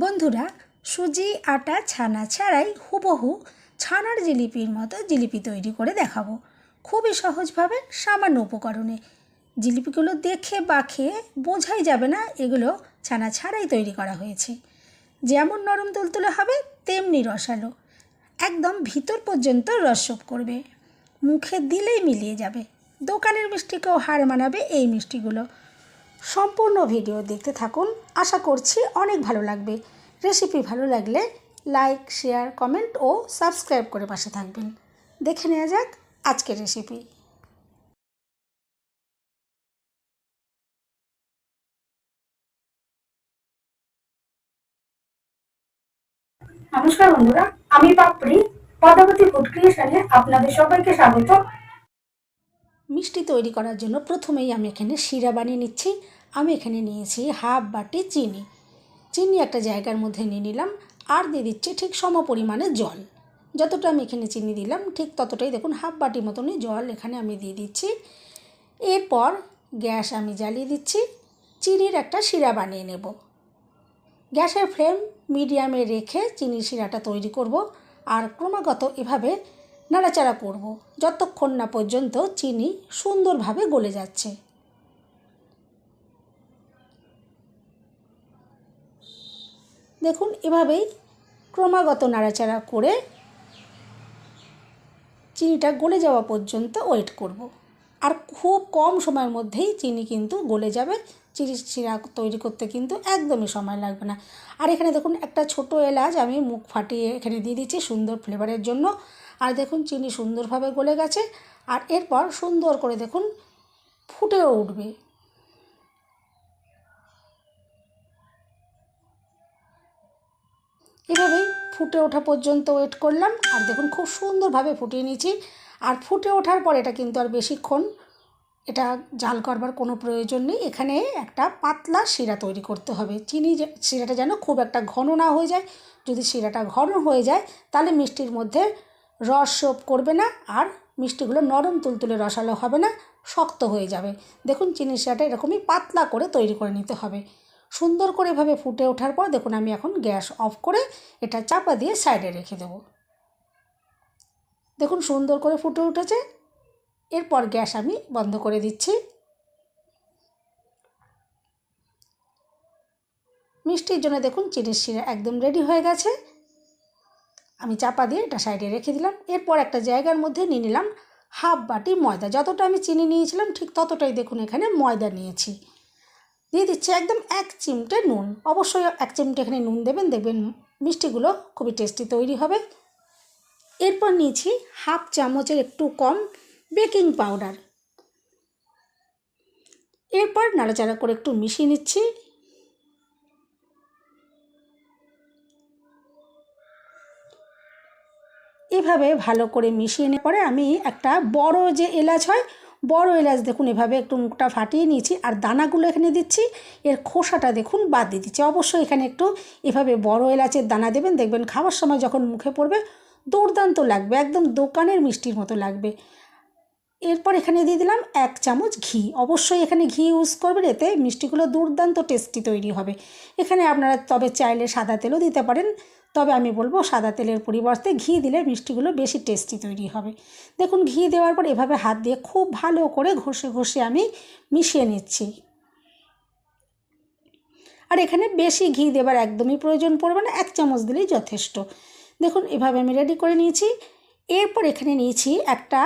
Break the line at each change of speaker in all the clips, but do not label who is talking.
বন্ধুরা, সুজি আটা ছানা ছাড়াই হুবহু ছানার জিলিপির মতো জিলিপি তৈরি করে দেখাবো। খুবই সহজভাবে, সামান্য উপকরণে। জিলিপিগুলো দেখে বা খেয়ে বোঝাই যাবে না এগুলো ছানা ছাড়াই তৈরি করা হয়েছে। যেমন নরম তুলতুলে হবে তেমনি রসালো, একদম ভিতর পর্যন্ত রসসোপ করবে, মুখে দিলেই মিলিয়ে যাবে। দোকানের মিষ্টিকেও হার মানাবে এই মিষ্টিগুলো। সম্পূর্ণ ভিডিও দেখতে থাকুন, আশা করছি অনেক ভালো লাগবে। রেসিপি ভালো লাগলে লাইক, শেয়ার, কমেন্ট ও সাবস্ক্রাইব করে পাশে থাকবেন। দেখে নেওয়া যাক আজকের রেসিপি।
নমস্কার বন্ধুরা, আমি পাপড়ি পদ্মাবতী ফুড ক্রিয়েশনে আপনাদের সবাইকে স্বাগত।
মিষ্টি তৈরি করার জন্য প্রথমেই আমি এখানে শিরা বানিয়ে নিচ্ছি। আমি এখানে নিয়েছি হাফ বাটি চিনি। চিনি একটা জায়গার মধ্যে নিয়ে নিলাম, আর দিয়ে দিচ্ছি ঠিক সম পরিমাণে জল। যতটা আমি এখানে চিনি দিলাম ঠিক ততটাই দেখুন হাফ বাটি মতনই জল এখানে আমি দিয়ে দিচ্ছি। এরপর গ্যাস আমি জ্বালিয়ে দিচ্ছি, চিনির একটা শিরা বানিয়ে নেব। গ্যাসের ফ্লেম মিডিয়ামে রেখে চিনির শিরাটা তৈরি করব, আর ক্রমাগত এভাবে নাড়াচাড়া করব যতক্ষণ না পর্যন্ত চিনি সুন্দরভাবে গলে যাচ্ছে। দেখুন এভাবেই ক্রমাগত নাড়াচাড়া করে চিনিটা গলে যাওয়া পর্যন্ত ওয়েট করব। আর খুব কম সময়ের মধ্যেই চিনি কিন্তু গলে যাবে। চিনির শিরা তৈরি করতে কিন্তু একদমই সময় লাগবে না। আর এখানে দেখুন একটা ছোট এলাচ আমি মুখ ফাটিয়ে এখানে দিয়ে দিচ্ছি সুন্দর ফ্লেভারের জন্য। আর দেখুন চিনি সুন্দরভাবে গলে গেছে, আর এরপর সুন্দর করে দেখুন ফুটেও উঠবে। এভাবেই ফুটে ওঠা পর্যন্ত ওয়েট করলাম, আর দেখুন খুব সুন্দরভাবে ফুটিয়ে নিয়েছি। আর ফুটে ওঠার পর এটা কিন্তু আর বেশিক্ষণ এটা জাল করবার কোনো প্রয়োজন নেই। এখানে একটা পাতলা শিরা তৈরি করতে হবে। চিনি শিরাটা যেন খুব একটা ঘন না হয়ে যায়। যদি শিরাটা ঘন হয়ে যায় তাহলে মিষ্টির মধ্যে রস সোপ করবে না, আর মিষ্টিগুলো নরম তুলতুলে রসালো হবে না, শক্ত হয়ে যাবে। দেখুন চিনির শিরাটা এরকমই পাতলা করে তৈরি করে নিতে হবে। সুন্দর করে এভাবে ফুটে ওঠার পর দেখুন আমি এখন গ্যাস অফ করে এটা চাপা দিয়ে সাইডে রেখে দেব। দেখুন সুন্দর করে ফুটে উঠেছে। এরপর গ্যাস আমি বন্ধ করে দিচ্ছি। মিষ্টির জন্য দেখুন চিনির শিরা একদম রেডি হয়ে গেছে। আমি চাপা দিয়ে এটা সাইডে রেখে দিলাম। এরপর একটা জায়গার মধ্যে নিয়ে নিলাম হাফ বাটি ময়দা। যতটা আমি চিনি নিয়েছিলাম ঠিক ততটাই দেখুন এখানে ময়দা নিয়েছি। দিয়ে দিচ্ছি একদম 1 চিমটে নুন। অবশ্যই 1 চিমটে এখানে নুন দেবেন, দেখবেন মিষ্টিগুলো খুবই টেস্টি তৈরি হবে। এরপর নিয়েছি হাফ চামচের একটু কম বেকিং পাউডার। এরপর নাড়াচাড়া করে একটু মিশিয়ে নিচ্ছি। এভাবে ভালো করে মিশিয়ে নেওয়ার পরে আমি একটা বড় যে এলাচ হয়, বড় এলাচ দেখুন এভাবে একটু মুখটা ফাটিয়ে নিয়েছি, আর দানাগুলো এখানে দিচ্ছি। এর খোসাটা দেখুন বাদ দিয়ে দিচ্ছি। অবশ্যই এখানে একটু এভাবে বড় এলাচের দানা দেবেন, দেখবেন খাওয়ার সময় যখন মুখে পড়বে দুর্দান্ত লাগবে, একদম দোকানের মিষ্টির মতো লাগবে। এরপর এখানে দিয়ে দিলাম 1 চামচ ঘি। অবশ্যই এখানে ঘি ইউজ করবেন, এতে মিষ্টিগুলো দুর্দান্ত টেস্টি তৈরি হবে। এখানে আপনারা তবে চাইলে সাদা তেলও দিতে পারেন, তবে আমি বলবো সাদা তেলের পরিবর্তে ঘি দিলে মিষ্টিগুলো বেশি টেস্টি তৈরি হবে। দেখুন ঘি দেওয়ার পর এভাবে হাত দিয়ে খুব ভালো করে ঘষে ঘষে আমি মিশিয়ে নিচ্ছি। আর এখানে বেশি ঘি দেবার একদমই প্রয়োজন পড়বে না, 1 চামচ দিলেই যথেষ্ট। দেখুন এভাবে আমি রেডি করে নিয়েছি। এরপর এখানে নিয়েছি একটা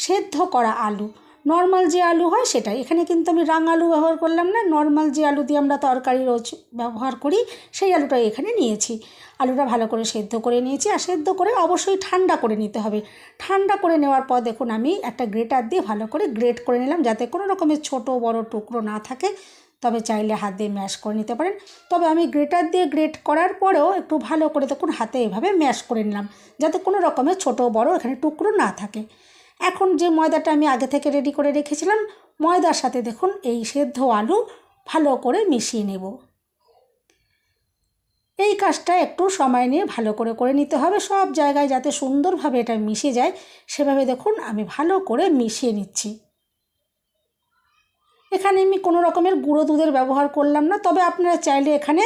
সেদ্ধ করা আলু। নর্মাল যে আলু হয় সেটাই, এখানে কিন্তু আমি রাঙা আলু ব্যবহার করলাম না। নর্মাল যে আলু দিয়ে আমরা তরকারি রোজ ব্যবহার করি সেই আলুটাই এখানে নিয়েছি। আলুটা ভালো করে সেদ্ধ করে নিয়েছি, আর সেদ্ধ করে অবশ্যই ঠান্ডা করে নিতে হবে। ঠান্ডা করে নেওয়ার পর দেখুন আমি একটা গ্রেটার দিয়ে ভালো করে গ্রেট করে নিলাম, যাতে কোনো রকমের ছোট বড় টুকরো না থাকে। তবে চাইলে হাত দিয়ে ম্যাশ করে নিতে পারেন। তবে আমি গ্রেটার দিয়ে গ্রেট করার পরেও একটু ভালো করে দেখুন হাতে এভাবে ম্যাশ করে নিলাম, যাতে কোনো রকমের ছোট বড় এখানে টুকরো না থাকে। এখন যে ময়দাটা আমি আগে থেকে রেডি করে রেখেছিলাম, ময়দার সাথে দেখুন এই সেদ্ধ আলু ভালো করে মিশিয়ে নেব। এই কাজটা একটু সময় নিয়ে ভালো করে নিতে হবে, সব জায়গায় যাতে সুন্দরভাবে এটা মিশে যায় সেভাবে দেখুন আমি ভালো করে মিশিয়ে নিচ্ছি। এখানে আমি কোনো রকমের গুঁড়ো দুধের ব্যবহার করলাম না, তবে আপনারা চাইলে এখানে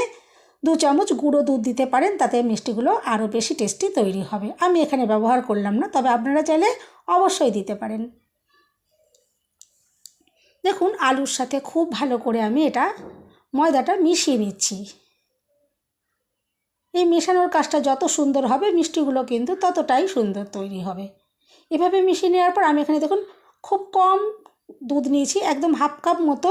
2 চামচ গুঁড়ো দুধ দিতে পারেন, তাতে মিষ্টিগুলো আরও বেশি টেস্টি তৈরি হবে। আমি এখানে ব্যবহার করলাম না, তবে আপনারা চাইলে অবশ্যই দিতে পারেন। দেখুন আলুর সাথে খুব ভালো করে আমি এটা ময়দাটা মিশিয়ে নিচ্ছি। এই মেশানোর কাজটা যত সুন্দর হবে মিষ্টিগুলো কিন্তু ততটাই সুন্দর তৈরি হবে। এভাবে মিশিয়ে নেওয়ার পর আমি এখানে দেখুন খুব কম দুধ নিয়েছি, একদম হাফ কাপ মতো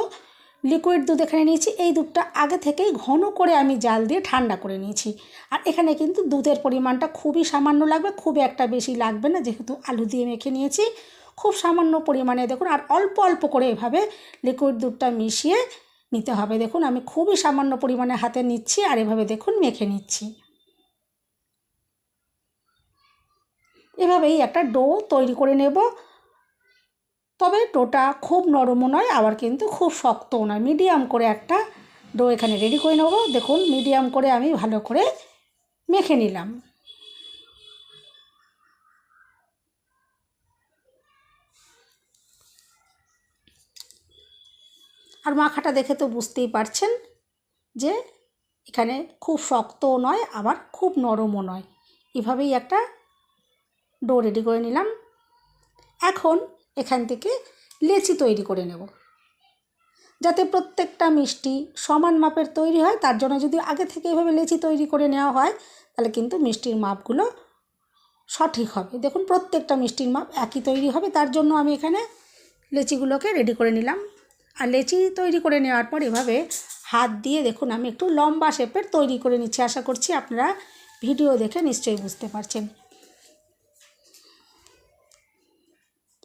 লিকুইড দুধ এখানে নিয়েছি। এই দুধটা আগে থেকেই ঘন করে আমি জাল দিয়ে ঠান্ডা করে নিয়েছি। আর এখানে কিন্তু দুধের পরিমাণটা খুবই সামান্য লাগবে, খুব একটা বেশি লাগবে না, যেহেতু আলু দিয়ে মেখে নিয়েছি। খুব সামান্য পরিমাণে দেখুন, আর অল্প অল্প করে এভাবে লিকুইড দুধটা মিশিয়ে নিতে হবে। দেখুন আমি খুবই সামান্য পরিমাণে হাতে নিচ্ছি আর এভাবে দেখুন মেখে নিচ্ছি। এভাবেই একটা ডো তৈরি করে নেব। তবে ডোটা খুব নরমও নয়, আবার কিন্তু খুব শক্তও নয়, মিডিয়াম করে একটা ডো এখানে রেডি করে নেব। দেখুন মিডিয়াম করে আমি ভালো করে মেখে নিলাম। আর মাখাটা দেখে তো বুঝতেই পারছেন যে এখানে খুব শক্তও নয়, আবার খুব নরমও নয়। এভাবেই একটা ডো রেডি করে নিলাম। এখন এখান থেকে লেচি তৈরি করে নেব। যাতে প্রত্যেকটা মিষ্টি সমান মাপের তৈরি হয়, তার জন্য যদি আগে থেকে এভাবে লেচি তৈরি করে নেওয়া হয় তাহলে কিন্তু মিষ্টির মাপগুলো সঠিক হবে। দেখুন প্রত্যেকটা মিষ্টির মাপ একই তৈরি হবে, তার জন্য আমি এখানে লেচিগুলোকে রেডি করে নিলাম। আর লেচি তৈরি করে নেওয়ার পর এভাবে হাত দিয়ে দেখুন আমি একটু লম্বা শেপের তৈরি করে নিচ্ছি। আশা করছি আপনারা ভিডিও দেখে নিশ্চয়ই বুঝতে পারছেন।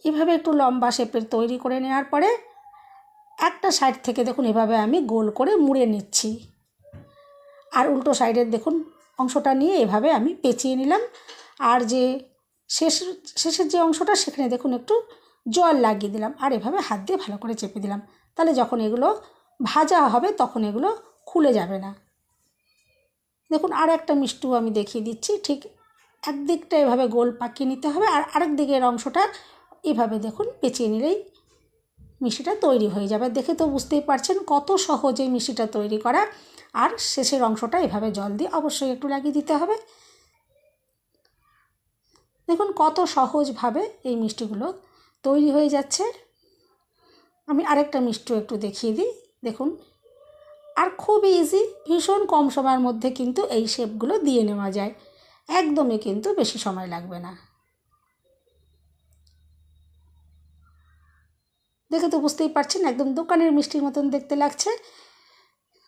এভাবে একটু লম্বা শেপের তৈরি করে নেওয়ার পরে একটা সাইড থেকে দেখুন এভাবে আমি গোল করে মুড়ে নিচ্ছি। আর উল্টো সাইডের দেখুন অংশটা নিয়ে এভাবে আমি পেঁচিয়ে নিলাম। আর যে শেষের যে অংশটা সেখানে দেখুন একটু জল লাগিয়ে দিলাম, আর এভাবে হাত দিয়ে ভালো করে চেপে দিলাম। তাহলে যখন এগুলো ভাজা হবে তখন এগুলো খুলে যাবে না। দেখুন আর একটা মিষ্টিও আমি দেখিয়ে দিচ্ছি। ঠিক একদিকটা এভাবে গোল পাকিয়ে নিতে হবে, আর আরেক দিকের অংশটা এভাবে দেখুন পেঁচিয়ে নিলেই মিষ্টিটা তৈরি হয়ে যাবে। দেখে তো বুঝতেই পারছেন কত সহজে মিষ্টিটা তৈরি করা। আর শেষের অংশটা এভাবে জল দিয়ে অবশ্যই একটু লাগিয়ে দিতে হবে। দেখুন কত সহজভাবে এই মিষ্টিগুলো তৈরি হয়ে যাচ্ছে। আমি আরেকটা মিষ্টিও একটু দেখিয়ে দিই। দেখুন আর খুব ইজি, ভীষণ কম সময়ের মধ্যে কিন্তু এই শেপগুলো দিয়ে নেওয়া যায়, একদমই কিন্তু বেশি সময় লাগবে না। দেখে তো বুঝতেই পারছেন একদম দোকানের মিষ্টির মতন দেখতে লাগছে।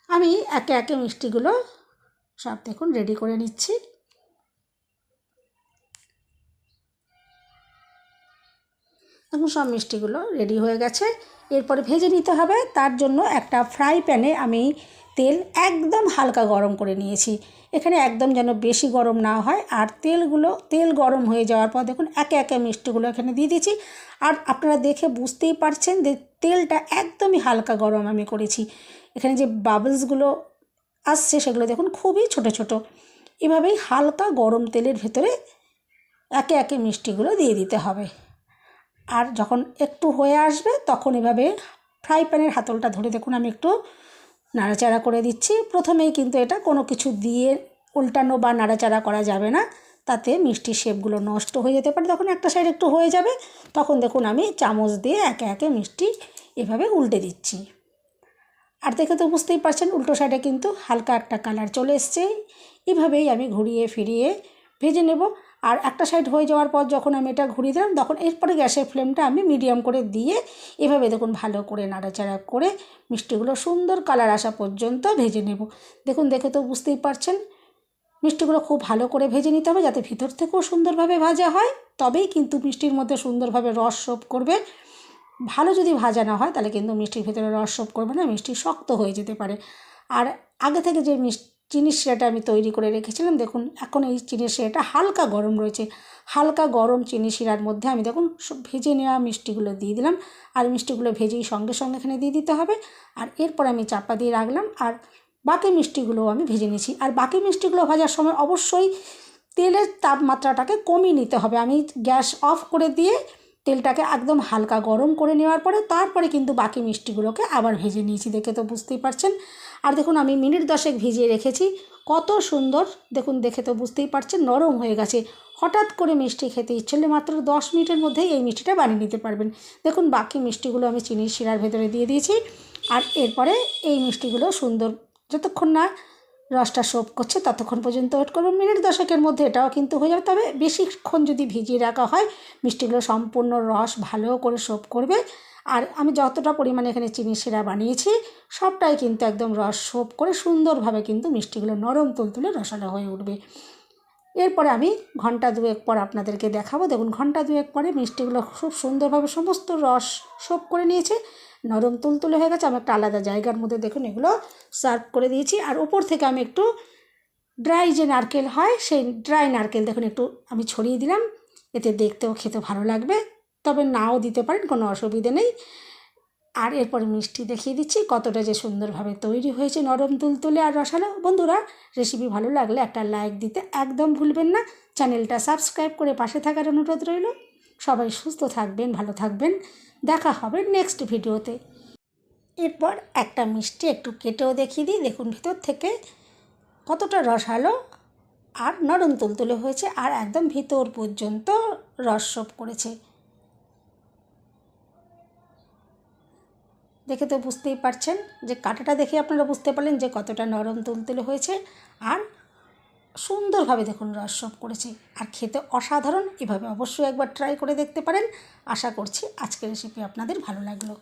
আমি একে একে মিষ্টিগুলো সব দেখুন রেডি করে নিচ্ছি। এখন সব মিষ্টিগুলো রেডি হয়ে গেছে, এরপরে ভেজে নিতে হবে। তার জন্য একটা ফ্রাই প্যানে আমি তেল একদম হালকা গরম করে নিয়েছি। এখানে একদম যেন বেশি গরম না হয়। আর তেল গরম হয়ে যাওয়ার পর দেখুন একে একে মিষ্টিগুলো এখানে দিয়ে দিয়েছি। আর আপনারা দেখে বুঝতেই পারছেন যে তেলটা একদমই হালকা গরম আমি করেছি। এখানে যে বাবলসগুলো আসছে সেগুলো দেখুন খুবই ছোট ছোট। এভাবেই হালকা গরম তেলের ভেতরে একে একে মিষ্টিগুলো দিয়ে দিতে হবে। আর যখন একটু হয়ে আসবে তখন এভাবে ফ্রাই প্যানের হাতলটা ধরে দেখুন আমি একটু নাড়াচাড়া করে দিচ্ছি। প্রথমেই কিন্তু এটা কোনো কিছু দিয়ে উল্টানো বা নাড়াচাড়া করা যাবে না, তাতে মিষ্টির শেপগুলো নষ্ট হয়ে যেতে পারে। তখন একটা সাইড একটু হয়ে যাবে, তখন দেখুন আমি চামচ দিয়ে একে একে মিষ্টি এভাবে উল্টে দিচ্ছি। আর দেখে তো বুঝতেই পারছেন উল্টো সাইডে কিন্তু হালকা একটা কালার চলে এসছে। এভাবেই আমি ঘুরিয়ে ফিরিয়ে ভেজে নেব। আর একটা সাইড হয়ে যাওয়ার পর যখন আমি এটা ঘুরিয়ে দিলাম তখন এরপরে গ্যাসের ফ্লেমটা আমি মিডিয়াম করে দিয়ে এভাবে দেখুন ভালো করে নাড়াচাড়া করে মিষ্টিগুলো সুন্দর কালার আসা পর্যন্ত ভেজে নেব। দেখুন দেখে তো বুঝতেই পারছেন মিষ্টিগুলো খুব ভালো করে ভেজে নিতে হবে, যাতে ভিতর থেকেও সুন্দরভাবে ভাজা হয়, তবেই কিন্তু মিষ্টির মধ্যে সুন্দরভাবে রস শোপ করবে। ভালো যদি ভাজা না হয় তাহলে কিন্তু মিষ্টির ভেতরে রস শোপ করবে না, মিষ্টি শক্ত হয়ে যেতে পারে। আর আগে থেকে যে চিনি শিরাটা আমি তৈরি করে রেখেছিলাম দেখুন এখন এই চিনি শিরাটা হালকা গরম রয়েছে। হালকা গরম চিনি শিরার মধ্যে আমি দেখুন ভেজে নেওয়া মিষ্টিগুলো দিয়ে দিলাম। আর মিষ্টিগুলো ভেজেই সঙ্গে সঙ্গে এখানে দিয়ে দিতে হবে। আর এরপর আমি চাপা দিয়ে রাখলাম। আর বাকি মিষ্টিগুলোও আমি ভেজে নিয়েছি। আর বাকি মিষ্টিগুলো ভাজার সময় অবশ্যই তেলের তাপমাত্রাটাকে কমিয়ে নিতে হবে। আমি গ্যাস অফ করে দিয়ে তেলটাকে একদম হালকা গরম করে নেওয়ার পরে তারপরে কিন্তু বাকি মিষ্টিগুলোকে আবার ভেজে নিয়েছি। দেখে তো বুঝতেই পারছেন। আর দেখুন আমি মিনিট 10 ভিজিয়ে রেখেছি, কত সুন্দর দেখুন, দেখে তো বুঝতেই পারছেন নরম হয়ে গেছে। হঠাৎ করে মিষ্টি খেতে ইচ্ছে হলে মাত্র 10 মিনিটের মধ্যেই এই মিষ্টিটা বানিয়ে নিতে পারবেন। দেখুন বাকি মিষ্টিগুলো আমি চিনির শিরার ভেতরে দিয়ে দিয়েছি, আর এরপরে এই মিষ্টিগুলো সুন্দর, যতক্ষণ না রসটা সোপ করছে ততক্ষণ পর্যন্ত ওয়েট করবো। মিনিট 10 মধ্যে এটাও কিন্তু হয়ে যাবে, তবে বেশিক্ষণ যদি ভিজিয়ে রাখা হয় মিষ্টিগুলো সম্পূর্ণ রস ভালো করে সোপ করবে। আর আমি যতটা পরিমাণে এখানে চিনি শিরা বানিয়েছি সবটাই কিন্তু একদম রস সোপ করে সুন্দরভাবে কিন্তু মিষ্টিগুলো নরম তুলতুলে রসালো হয়ে উঠবে। এরপরে আমি ঘন্টা 2 পর আপনাদেরকে দেখাবো। দেখুন ঘন্টা 2 পরে মিষ্টিগুলো খুব সুন্দরভাবে সমস্ত রস সোপ করে নিয়েছে, নরম তুলতুলে হয়ে গেছে। আমি একটা আলাদা জায়গার মধ্যে দেখুন এগুলো সার্ভ করে দিয়েছি। আর ওপর থেকে আমি একটু ড্রাই যে নারকেল হয় সেই ড্রাই নারকেল দেখুন একটু আমি ছড়িয়ে দিলাম, এতে দেখতেও খেতে ভালো লাগবে, তবে নাও দিতে পারেন, কোনো অসুবিধে নেই। আর এরপরে মিষ্টি দেখিয়ে দিচ্ছি কতটা যে সুন্দরভাবে তৈরি হয়েছে, নরম তুলতুলে আর রসালো। বন্ধুরা রেসিপি ভালো লাগলে একটা লাইক দিতে একদম ভুলবেন না, চ্যানেলটা সাবস্ক্রাইব করে পাশে থাকার অনুরোধ রইল। সবাই সুস্থ থাকবেন, ভালো থাকবেন, দেখা হবে নেক্সট ভিডিওতে। এরপর একটা মিষ্টি একটু কেটেও দেখিয়ে দিই, দেখুন ভিতর থেকে কতটা রসালো আর নরম তুলতুলে হয়েছে, আর একদম ভিতর পর্যন্ত রস সোপ করেছে। দেখে তো বুঝতেই পারছেন, যে কাঁটাটা দেখে আপনারা বুঝতে পারলেন যে কতটা নরম তুলতুলে হয়েছে, আর সুন্দরভাবে দেখুন রস সোপ করেছে, আর খেতে অসাধারণ। এভাবে অবশ্যই একবার ট্রাই করে দেখতে পারেন। আশা করছি আজকের রেসিপি আপনাদের ভালো লাগলো।